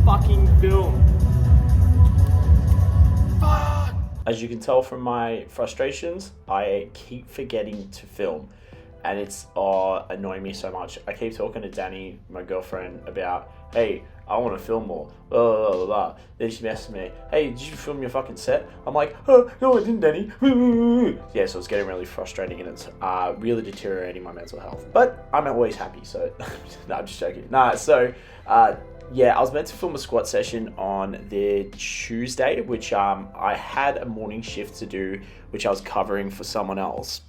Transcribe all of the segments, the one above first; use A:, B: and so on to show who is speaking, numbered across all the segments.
A: fucking film. Fuck! As you can tell from my frustrations, I keep forgetting to film. And it's annoying me so much. I keep talking to Danny, my girlfriend, about, hey, I want to film more. Blah, blah, blah, blah. Then she messaged me, hey, did you film your fucking set? I'm like, oh, no, I didn't, Danny. Yeah, so it's getting really frustrating and it's really deteriorating my mental health. But I'm always happy, so no, I'm just joking. Yeah, I was meant to film a squat session on the Tuesday, which I had a morning shift to do, which I was covering for someone else.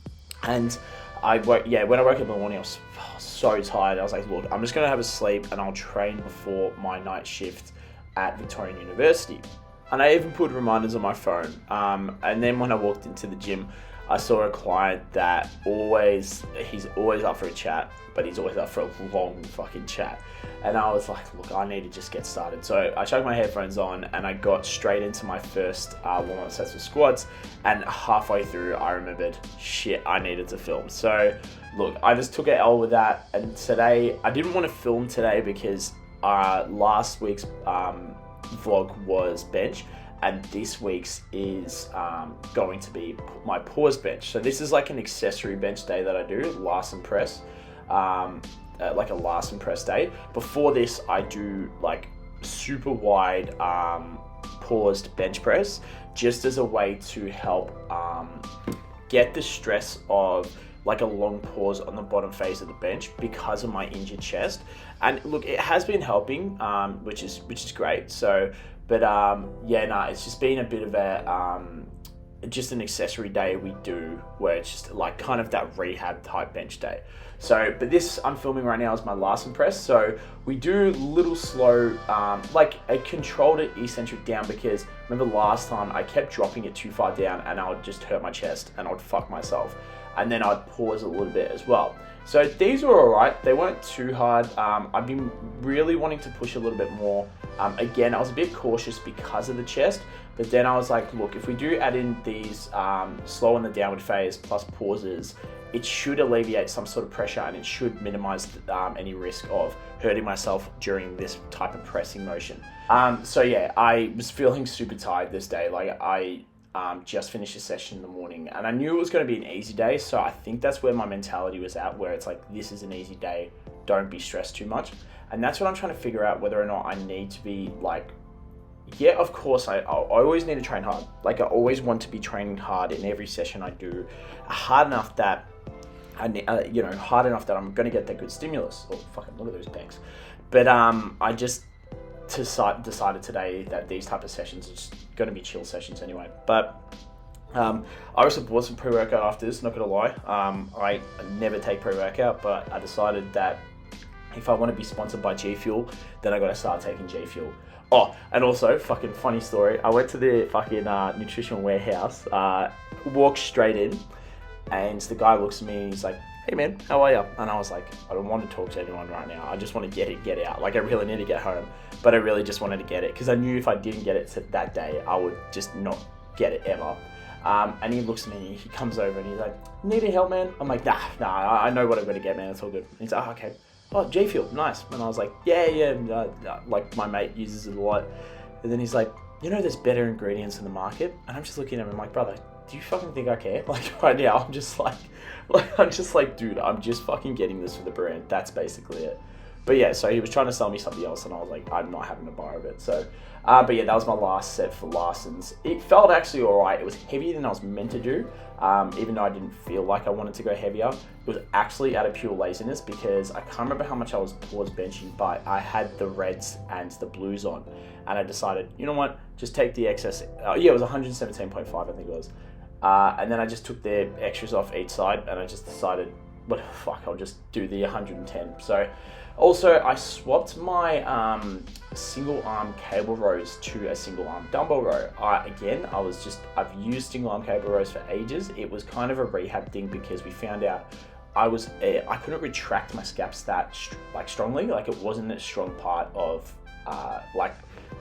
A: And when I woke up in the morning, I was so tired. I was like, look, I'm just going to have a sleep and I'll train before my night shift at Victorian University. And I even put reminders on my phone. And then when I walked into the gym, I saw a client that he's always up for a chat, but he's always up for a long fucking chat. And I was like, look, I need to just get started. So I chucked my headphones on and I got straight into my first warm-up sets of squats. And halfway through, I remembered, shit, I needed to film. So look, I just took an L with that. And today, I didn't want to film today because last week's vlog was bench. And this week's is going to be my pause bench. So this is like an accessory bench day that I do, Larsen press. Like a Larsen press day. Before this, I do like super wide paused bench press, just as a way to help get the stress of like a long pause on the bottom phase of the bench because of my injured chest. And look, it has been helping, which is great. So, but it's just been a bit of a just an accessory day we do where it's just like kind of that rehab type bench day. So, but this I'm filming right now is my Larsen press. So we do little slow, like I controlled it eccentric down because remember last time I kept dropping it too far down and I would just hurt my chest and I would fuck myself. And then I'd pause a little bit as well. So these were all right. They weren't too hard. I've been really wanting to push a little bit more. Again, I was a bit cautious because of the chest, but then I was like, look, if we do add in these slow in the downward phase plus pauses, it should alleviate some sort of pressure and it should minimize any risk of hurting myself during this type of pressing motion. So yeah, I was feeling super tired this day. Like I just finished a session in the morning and I knew it was going to be an easy day. So I think that's where my mentality was at, where it's like, this is an easy day. Don't be stressed too much. And that's what I'm trying to figure out, whether or not I need to be like, yeah, of course, I always need to train hard. Like I always want to be training hard in every session I do, hard enough that hard enough that I'm going to get that good stimulus. Oh, fucking look at those pecs. But I just decided today that these type of sessions are just going to be chill sessions anyway. But I also bought some pre-workout after this, not going to lie. I never take pre-workout, but I decided that if I want to be sponsored by G Fuel, then I got to start taking G Fuel. Oh, and also, fucking funny story. I went to the fucking nutrition warehouse, walked straight in, and the guy looks at me and he's like, hey man, how are you? And I was like, I don't want to talk to anyone right now. I just want to get out. Like I really need to get home, but I really just wanted to get it because I knew if I didn't get it that day, I would just not get it ever. And he looks at me and he comes over and he's like, need any help, man? I'm like, nah, I know what I'm going to get, man. It's all good. And he's like, oh, okay. Oh, G Fuel, nice. And I was like, yeah, like my mate uses it a lot. And then he's like, there's better ingredients in the market. And I'm just looking at him like, brother, do you fucking think I care? Like right now, I'm just like, dude, I'm just fucking getting this for the brand. That's basically it. But yeah, so he was trying to sell me something else and I was like, I'm not having a bar of it. So, but yeah, that was my last set for Larsens. It felt actually all right. It was heavier than I was meant to do. Even though I didn't feel like I wanted to go heavier. It was actually out of pure laziness because I can't remember how much I was pause benching, but I had the reds and the blues on. And I decided, you know what, just take the excess. It was 117.5, I think it was. And then I just took the extras off each side and I just decided, what the fuck, I'll just do the 110. So also I swapped my single arm cable rows to a single arm dumbbell row. I've used single arm cable rows for ages. It was kind of a rehab thing because we found out I couldn't retract my scaps that strongly. Like it wasn't a strong part of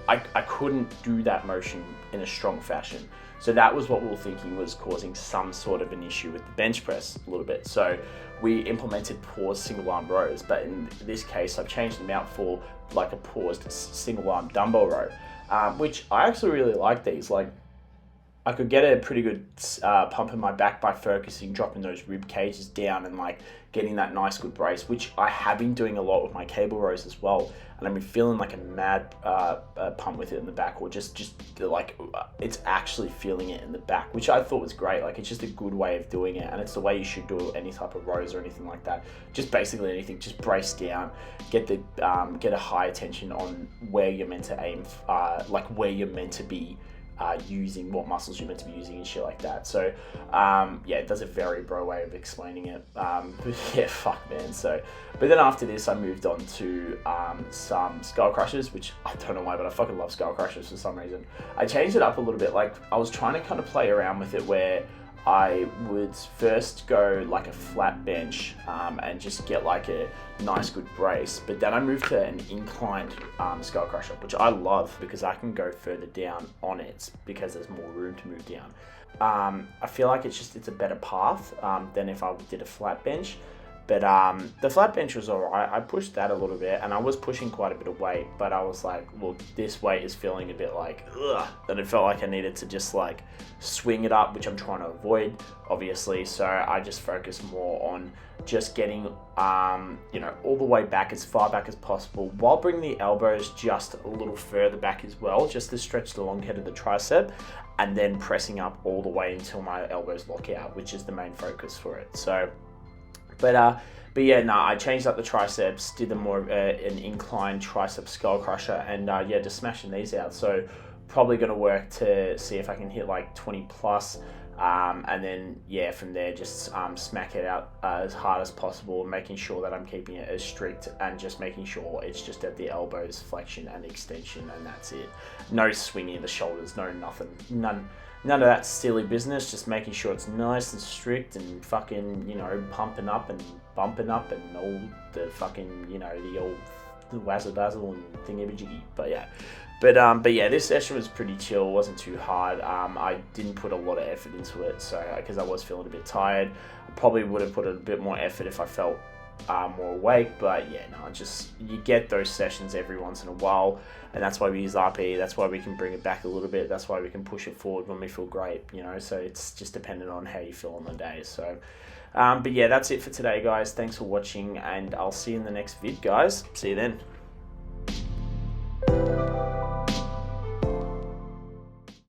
A: I couldn't do that motion in a strong fashion. So that was what we were thinking was causing some sort of an issue with the bench press a little bit. So we implemented paused single arm rows, but in this case, I've changed them out for like a paused single arm dumbbell row, which I actually really like these. Like, I could get a pretty good pump in my back by focusing, dropping those rib cages down and like getting that nice good brace, which I have been doing a lot with my cable rows as well. And I've been feeling like a mad pump with it in the back, or just like it's actually feeling it in the back, which I thought was great. Like, it's just a good way of doing it, and it's the way you should do any type of rows or anything like that. Just basically anything, just brace down, get a high attention on where you're meant to aim, like where you're meant to be using, what muscles you're meant to be using and shit like that. So yeah, it does a very bro way of explaining it. But yeah, fuck man. So, but then after this, I moved on to some skull crushers, which I don't know why, but I fucking love skull crushers for some reason. I changed it up a little bit. Like, I was trying to kind of play around with it where I would first go like a flat bench and just get like a nice good brace, but then I moved to an inclined skull crusher, which I love because I can go further down on it because there's more room to move down. I feel like it's a better path than if I did a flat bench. But the flat bench was alright. I pushed that a little bit, and I was pushing quite a bit of weight, but I was like, well, this weight is feeling a bit like, ugh, that it felt like I needed to just like swing it up, which I'm trying to avoid, obviously. So I just focused more on just getting, all the way back, as far back as possible, while bringing the elbows just a little further back as well, just to stretch the long head of the tricep, and then pressing up all the way until my elbows lock out, which is the main focus for it. So, but yeah, I changed up the triceps, did a more an inclined tricep skull crusher, and just smashing these out. So probably going to work to see if I can hit like 20 plus, and then from there just smack it out as hard as possible, making sure that I'm keeping it as strict and just making sure it's just at the elbows, flexion and extension, and that's it. No swinging the shoulders, no nothing, none of that silly business, just making sure it's nice and strict and fucking, pumping up and bumping up and all the fucking, the old wazzle dazzle and thingy-majiggy. But yeah, this session was pretty chill, wasn't too hard. I didn't put a lot of effort into it, so because I was feeling a bit tired. I probably would have put a bit more effort if I felt more awake, but you get those sessions every once in a while, and that's why we use RP. That's why we can bring it back a little bit. That's why we can push it forward when we feel great, so it's just dependent on how you feel on the day. So but yeah, that's it for today, guys. Thanks for watching, and I'll see you in the next vid, guys. See you then.